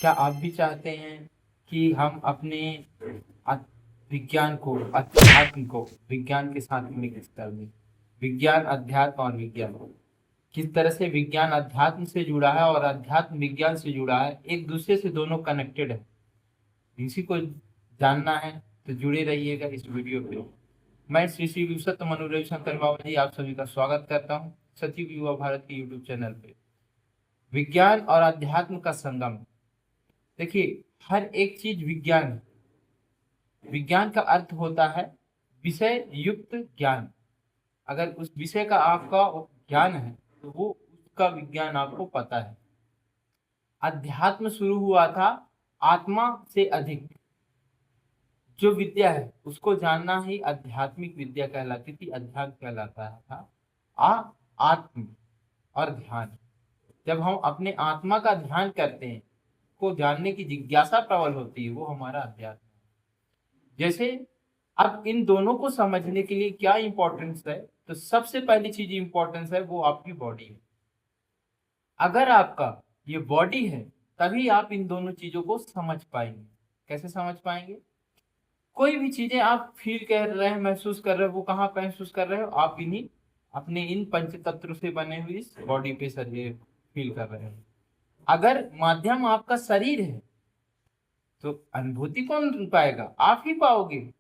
क्या आप भी चाहते हैं कि हम अपने अ- विज्ञान को, अध्यात्म को विज्ञान के साथ मिक्स कर दें? विज्ञान, अध्यात्म और विज्ञान किस तरह से विज्ञान अध्यात्म से जुड़ा है और अध्यात्म विज्ञान से जुड़ा है, एक दूसरे से दोनों कनेक्टेड है। इसी को जानना है तो जुड़े रहिएगा इस वीडियो पे। मैं श्री श्री विशुद्ध मनु रविशंकर बाबा जी आप सभी का स्वागत करता हूँ सचिव युवा भारत के यूट्यूब चैनल पे। विज्ञान और अध्यात्म का संगम। देखिए, हर एक चीज विज्ञान है। विज्ञान का अर्थ होता है विषय युक्त ज्ञान। अगर उस विषय का आपका ज्ञान है तो वो उसका विज्ञान आपको पता है। अध्यात्म शुरू हुआ था आत्मा से अधिक। जो विद्या है उसको जानना ही आध्यात्मिक विद्या कहलाती थी, अध्यात्म कहलाता था। आ आत्म और ध्यान। जब हम अपने आत्मा का ध्यान करते हैं, को जानने की जिज्ञासा प्रबल होती है, वो हमारा अध्यात्म है। जैसे अब इन दोनों को समझने के लिए क्या इंपॉर्टेंस है, तो सबसे पहली चीज इंपॉर्टेंस है वो आपकी बॉडी है। अगर आपका ये बॉडी है तभी आप इन दोनों चीजों को समझ पाएंगे। कैसे समझ पाएंगे? कोई भी चीजें आप फील कर रहे हैं, महसूस कर रहे हो, वो कहाँ पे महसूस कर रहे हो? आप इन्हीं अपने इन पंच तत्व से बने हुए इस बॉडी पे शरीर फील कर रहे हो। अगर माध्यम आपका शरीर है तो अनुभूति कौन पाएगा? आप ही पाओगे।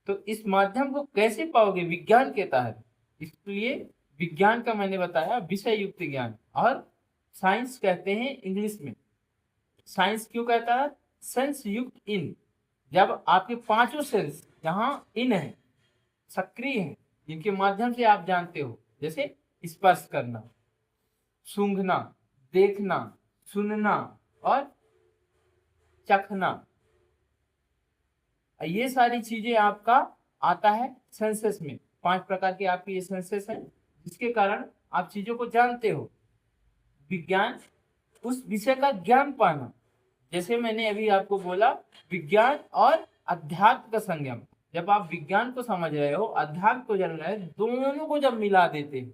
तो इस माध्यम को कैसे पाओगे? विज्ञान के तहत। इसलिए विज्ञान का मैंने बताया विषय युक्त ज्ञान, और साइंस कहते हैं इंग्लिश में। साइंस क्यों कहता है? सेंस युक्त इन। जब आपके पांचों सेंस जहां इन है, सक्रिय है, जिनके माध्यम से आप जानते हो, जैसे स्पर्श करना, सूंघना, देखना, सुनना और चखना, ये सारी चीजें आपका आता है सेंसेस में। पांच प्रकार के आपके ये सेंसेस हैं, जिसके कारण आप चीजों को जानते हो। विज्ञान, उस विषय का ज्ञान पाना। जैसे मैंने अभी आपको बोला, विज्ञान और अध्यात्म का संगम। जब आप विज्ञान को समझ रहे हो, अध्यात्म को जान रहे हो, दोनों को जब मिला देते हैं,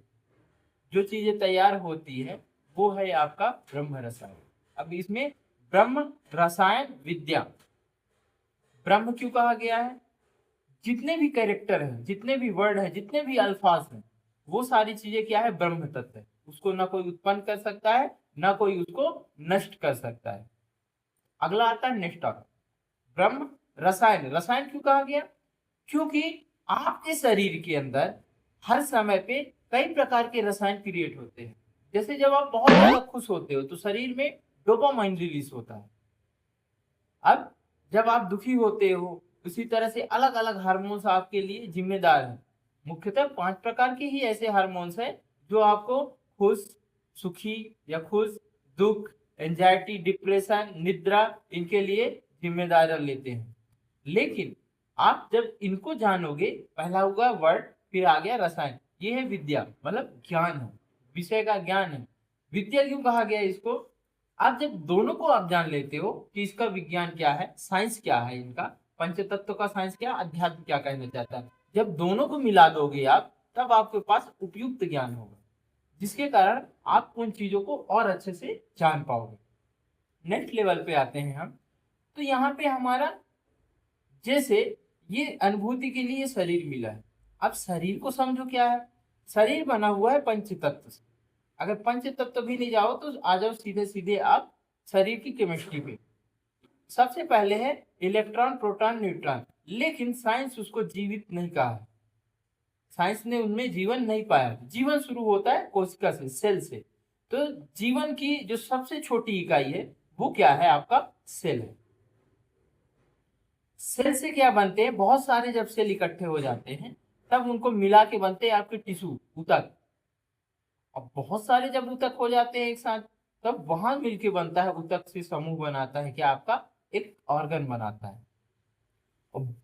जो चीजें तैयार होती है वो है आपका ब्रह्म रसायन। अब इसमें ब्रह्म रसायन विद्या। ब्रह्म क्यों कहा गया है? जितने भी कैरेक्टर हैं, जितने भी वर्ड हैं, जितने भी अल्फाज हैं, वो सारी चीजें क्या है? ब्रह्म तत्व है। उसको ना कोई उत्पन्न कर सकता है, ना कोई उसको नष्ट कर सकता है। अगला आता है नेक्स्ट टॉपिक, ब्रह्म रसायन। रसायन क्यों कहा गया? क्योंकि आपके शरीर के अंदर हर समय पे कई प्रकार के रसायन क्रिएट होते हैं। जैसे जब आप बहुत ज्यादा खुश होते हो तो शरीर में डोपामाइन रिलीज होता है। अब जब आप दुखी होते हो, उसी तरह से अलग अलग हार्मोन्स आपके लिए जिम्मेदार हैं। मुख्यतः पांच प्रकार के ही ऐसे हार्मोन्स हैं जो आपको खुश, सुखी या खुश, दुख, एंजाइटी, डिप्रेशन, निद्रा, इनके लिए जिम्मेदार लेते हैं। लेकिन आप जब इनको जानोगे, पहला होगा वर्ड, फिर आ गया रसायन, ये है विद्या, मतलब ज्ञान है, विषय का ज्ञान है। विद्या क्यों कहा गया इसको? आप जब दोनों को आप जान लेते हो कि इसका विज्ञान क्या है, साइंस क्या है, इनका पंचतत्व का साइंस क्या, अध्यात्म क्या कहना चाहता है, जब दोनों को मिला दोगे आप, तब आपके पास उपयुक्त ज्ञान होगा, जिसके कारण आप उन चीजों को और अच्छे से जान पाओगे। नेक्स्ट लेवल पे आते हैं हम। तो यहाँ पे हमारा, जैसे ये अनुभूति के लिए शरीर मिला है। अब शरीर को समझो क्या है। शरीर बना हुआ है पंच तत्व से। अगर पंच तत्व भी नहीं जाओ तो आ जाओ सीधे सीधे आप शरीर की केमिस्ट्री पे। सबसे पहले है इलेक्ट्रॉन, प्रोटॉन, न्यूट्रॉन। लेकिन साइंस उसको जीवित नहीं कहा है। साइंस ने उनमें जीवन नहीं पाया। जीवन शुरू होता है कोशिका से, सेल से। तो जीवन की जो सबसे छोटी इकाई है वो क्या है? आपका सेल है। सेल से क्या बनते हैं? बहुत सारे जब सेल इकट्ठे हो जाते हैं तब उनको मिला के बनते हैं आपके टिश्यू, ऊतक। अब बहुत सारे जब ऊतक हो जाते हैं एक साथ, तब वहां मिलके बनता है, ऊतक से समूह बनाता है क्या? आपका एक ऑर्गन बनाता है। और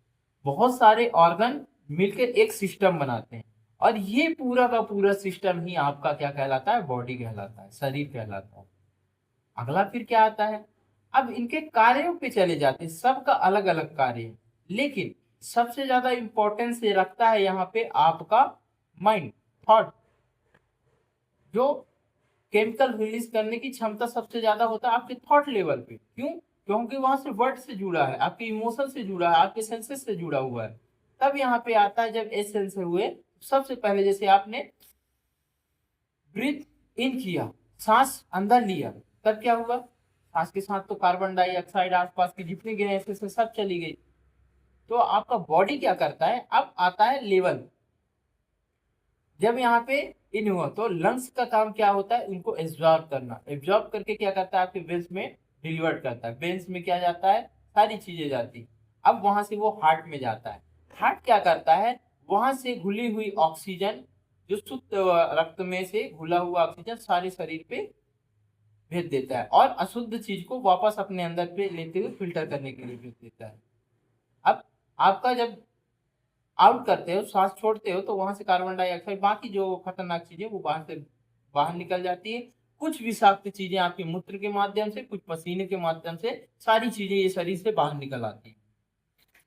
बहुत सारे ऑर्गन मिलकर एक सिस्टम बनाते हैं, और ये पूरा का पूरा सिस्टम ही आपका क्या कहलाता है? बॉडी कहलाता है, शरीर कहलाता है। अगला फिर क्या आता है? अब इनके कार्यों पे चले जाते हैं, सबका अलग अलग कार्य है। लेकिन सबसे ज्यादा इंपॉर्टेंस ये रखता है यहाँ पे आपका माइंड, थॉट। जो केमिकल रिलीज करने की क्षमता सबसे ज्यादा होता है आपके थॉट लेवल पे। क्यों? क्योंकि वहां से वर्ड से जुड़ा है, आपके इमोशन से जुड़ा है, आपके सेंसेस से जुड़ा हुआ है। तब यहाँ पे आता है जब एस सेंस हुए, सबसे पहले जैसे आपने ब्रीथ इन किया, सांस अंदर लिया, तब क्या हुआ, सांस के साथ तो कार्बन डाइऑक्साइड आसपास की जितनी गैसेस है सब चली गई। तो आपका बॉडी क्या करता है, अब आता है लेवल। जब यहाँ पे इन हुआ तो लंग्स का काम क्या होता है, इनको एब्जॉर्ब करना, एब्जॉर्ब करके क्या करता है आपके वेन्स में डिलीवर करता है, वेन्स में क्या जाता है, सारी चीजें जाती। अब वहां से वो हार्ट में जाता है, हार्ट क्या करता है, वहां से घुली हुई ऑक्सीजन, जो शुद्ध रक्त में से घुला हुआ ऑक्सीजन सारे शरीर पे भेज देता है, और अशुद्ध चीज को वापस अपने अंदर पे लेते हुए फिल्टर करने के लिए भेज देता है। अब आपका जब आउट करते हो, सांस छोड़ते हो, तो वहां से कार्बन डाइऑक्साइड बाकी जो खतरनाक चीजें वो बाहर से बाहर निकल जाती है। कुछ विषाक्त चीजें आपके मूत्र के माध्यम से, कुछ पसीने के माध्यम से, सारी चीजें ये शरीर से बाहर निकल आती है।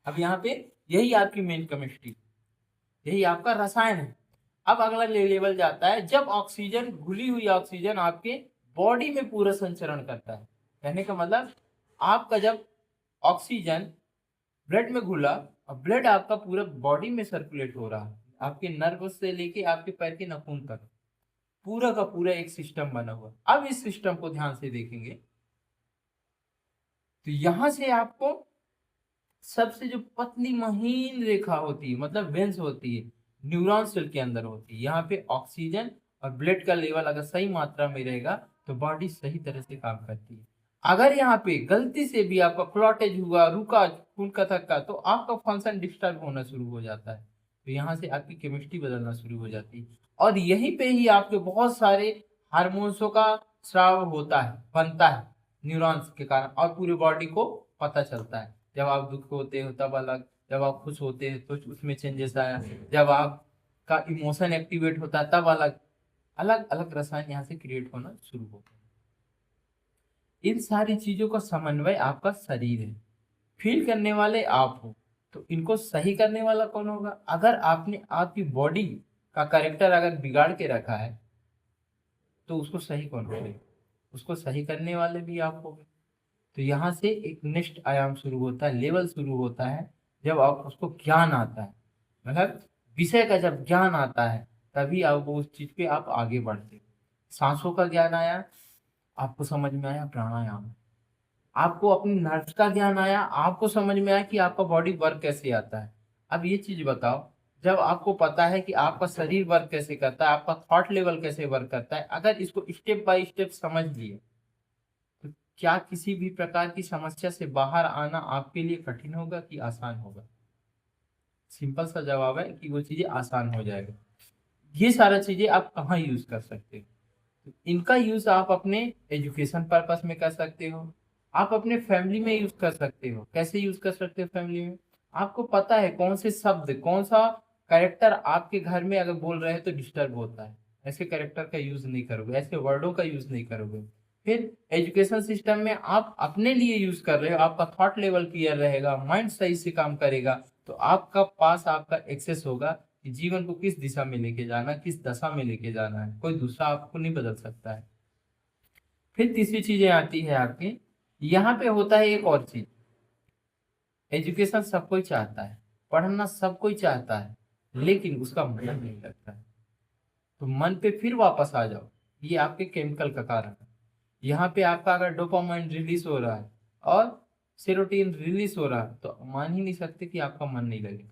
अब यहाँ पे यही आपकी मेन केमिस्ट्री, यही आपका रसायन है। अब अगला लेवल जाता है जब ऑक्सीजन, घुली हुई ऑक्सीजन आपके बॉडी में पूरा संचरण करता है। कहने का मतलब आपका जब ऑक्सीजन ब्लड में घुला, और ब्लड आपका पूरा बॉडी में सर्कुलेट हो रहा है, आपके नर्व से लेके आपके पैर के नाखून तक पूरा का पूरा एक सिस्टम बना हुआ। अब इस सिस्टम को ध्यान से देखेंगे तो यहां से आपको सबसे जो पतली महीन रेखा होती है, मतलब वेन्स होती है, न्यूरॉन सेल के अंदर होती है। यहाँ पे ऑक्सीजन और ब्लड का लेवल अगर सही मात्रा में रहेगा तो बॉडी सही तरह से काम करती है। अगर यहाँ पे गलती से भी आपका क्लॉटेज हुआ, रुका खून का थक्का, तो आपका फंक्शन डिस्टर्ब होना शुरू हो जाता है। तो यहाँ से आपकी केमिस्ट्री बदलना शुरू हो जाती है, और यहीं पे ही आपके बहुत सारे हार्मोन्सों का स्राव होता है, बनता है न्यूरॉन्स के कारण, और पूरी बॉडी को पता चलता है। जब आप दुख होते हो तब अलग, जब आप खुश होते हैं तो उसमें चेंजेस आया, जब आपका इमोशन एक्टिवेट होता है तब अलग अलग अलग रसायन यहाँ से क्रिएट होना शुरू होता है। इन सारी चीजों का समन्वय आपका शरीर है, फील करने वाले आप हो। तो इनको सही करने वाला कौन होगा, अगर आपने आपकी बॉडी का कैरेक्टर अगर बिगाड़ के रखा है तो उसको सही कौन करेगा, उसको सही करने वाले भी आप हो। तो यहाँ से एक नेक्स्ट आयाम शुरू होता है, लेवल शुरू होता है, जब आप उसको ज्ञान आता है, मतलब विषय का जब ज्ञान आता है, तभी आप वो उस चीज पे आप आगे बढ़ते हो। सांसों का ज्ञान आया, आपको समझ में आया प्राणायाम, आपको अपनी नर्व्स का ज्ञान आया, आपको समझ में आया कि आपका बॉडी वर्क कैसे आता है। अब ये चीज बताओ, जब आपको पता है कि आपका शरीर वर्क कैसे करता है, आपका थॉट लेवल कैसे वर्क करता है, अगर इसको स्टेप बाय स्टेप समझ लिए तो क्या किसी भी प्रकार की समस्या से बाहर आना आपके लिए कठिन होगा कि आसान होगा? सिंपल सा जवाब है कि वो चीजें आसान हो जाएगा। ये सारा चीजें आप कहाँ यूज कर सकते हो, तो इनका यूज आप अपने एजुकेशन पर्पस में कर सकते हो, आप अपने फैमिली में यूज कर सकते हो। कैसे यूज कर सकते हो फैमिली में, आपको पता है कौन से शब्द, कौन सा कैरेक्टर आपके घर में अगर बोल रहे हैं तो डिस्टर्ब होता है, ऐसे कैरेक्टर का यूज नहीं करोगे, ऐसे वर्डों का यूज नहीं करोगे। फिर एजुकेशन सिस्टम में आप अपने लिए यूज कर रहे हो, आपका थॉट लेवल क्लियर रहेगा, माइंड सही से काम करेगा, तो आपका पास आपका एक्सेस होगा कि जीवन को किस दिशा में लेके जाना, किस दशा में लेके जाना है, कोई दूसरा आपको नहीं बदल सकता है। फिर तीसरी चीजें आती है आपकी, यहाँ पे होता है एक और चीज, एजुकेशन सब कोई चाहता है, पढ़ना सब कोई चाहता है, लेकिन उसका मन नहीं लगता है। तो मन पे फिर वापस आ जाओ, ये आपके केमिकल का कारण है। यहाँ पे आपका अगर डोपामाइन रिलीज हो रहा है और सेरोटोनिन रिलीज हो रहा है, तो मान ही नहीं सकते कि आपका मन नहीं लगेगा,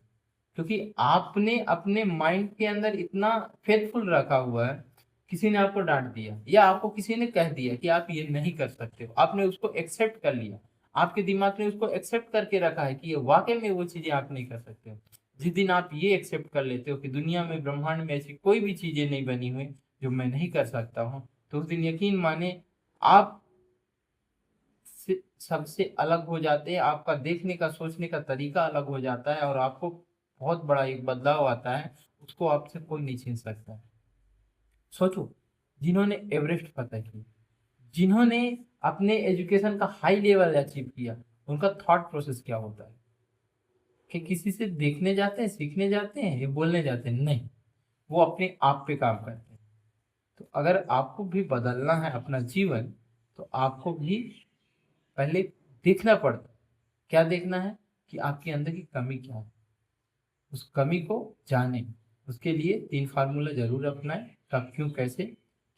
क्योंकि आपने अपने माइंड के अंदर इतना फेथफुल रखा हुआ है। किसी ने आपको डांट दिया या आपको किसी ने कह दिया कि आप ये नहीं कर सकते हो, आपने उसको एक्सेप्ट कर लिया, आपके दिमाग ने उसको एक्सेप्ट करके रखा है कि ये वाकई में वो चीजें आप नहीं कर सकते हो। जिस दिन आप ये एक्सेप्ट कर लेते हो कि दुनिया में, ब्रह्मांड में ऐसी कोई भी चीजें नहीं बनी हुई जो मैं नहीं कर सकता हूँ, तो उस दिन यकीन माने आप सबसे अलग हो जाते हैं, आपका देखने का, सोचने का तरीका अलग हो जाता है, और आपको बहुत बड़ा एक बदलाव आता है, उसको आपसे कोई नहीं छीन सकता है। सोचो, जिन्होंने एवरेस्ट फतह किया, जिन्होंने अपने एजुकेशन का हाई लेवल अचीव किया, उनका थॉट प्रोसेस क्या होता है कि किसी से देखने जाते हैं, सीखने जाते हैं, या बोलने जाते हैं? नहीं, वो अपने आप पे काम करते हैं। तो अगर आपको भी बदलना है अपना जीवन, तो आपको भी पहले देखना पड़ता है। क्या देखना है कि आपके अंदर की कमी क्या है, उस कमी को जाने। उसके लिए 3 फार्मूला जरूर अपनाएं, कब क्यों कैसे।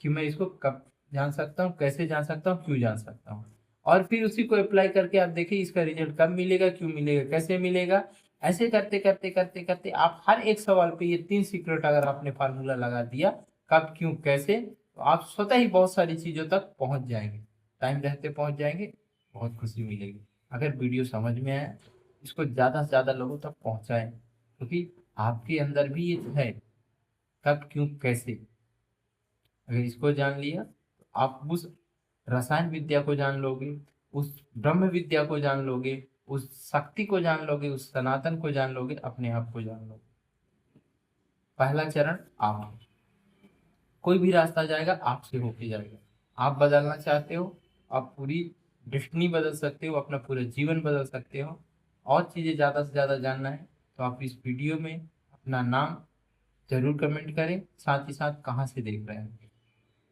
कि मैं इसको कब जान सकता हूँ, कैसे जान सकता हूँ, क्यों जान सकता हूँ। और फिर उसी को अप्लाई करके आप देखिए इसका रिजल्ट कब मिलेगा, क्यों मिलेगा, कैसे मिलेगा। ऐसे करते करते करते करते आप हर एक सवाल पे ये 3 सीक्रेट अगर आपने फार्मूला लगा दिया, कब क्यों कैसे, तो आप स्वतः ही बहुत सारी चीजों तक पहुंच जाएंगे। टाइम रहते पहुंच जाएंगे, बहुत खुशी मिलेगी। अगर वीडियो समझ में आए, इसको ज्यादा से ज्यादा लोगों तक पहुंचाएं, क्योंकि आपके अंदर भी ये है, कब क्यों कैसे। अगर इसको जान लिया तो आप उस रसायन विद्या को जान लोगे, उस ब्रह्म विद्या को जान लोगे, उस शक्ति को जान लोगे, उस सनातन को जान लोगे, अपने आप को जान लोगे। पहला चरण आप, कोई भी रास्ता जाएगा आपसे होके जाएगा। आप बदलना चाहते हो, आप पूरी डेस्टिनी बदल सकते हो, अपना पूरा जीवन बदल सकते हो। और चीजें ज्यादा से ज्यादा जानना है तो आप इस वीडियो में अपना नाम जरूर कमेंट करें, साथ ही साथ कहाँ से देख रहे हैं।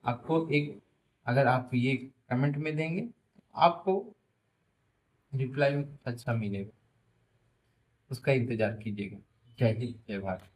आपको एक, अगर आप ये कमेंट में देंगे आपको रिप्लाई में कुछ अच्छा मिलेगा, उसका इंतजार कीजिएगा। जय हिंद, जय भारत।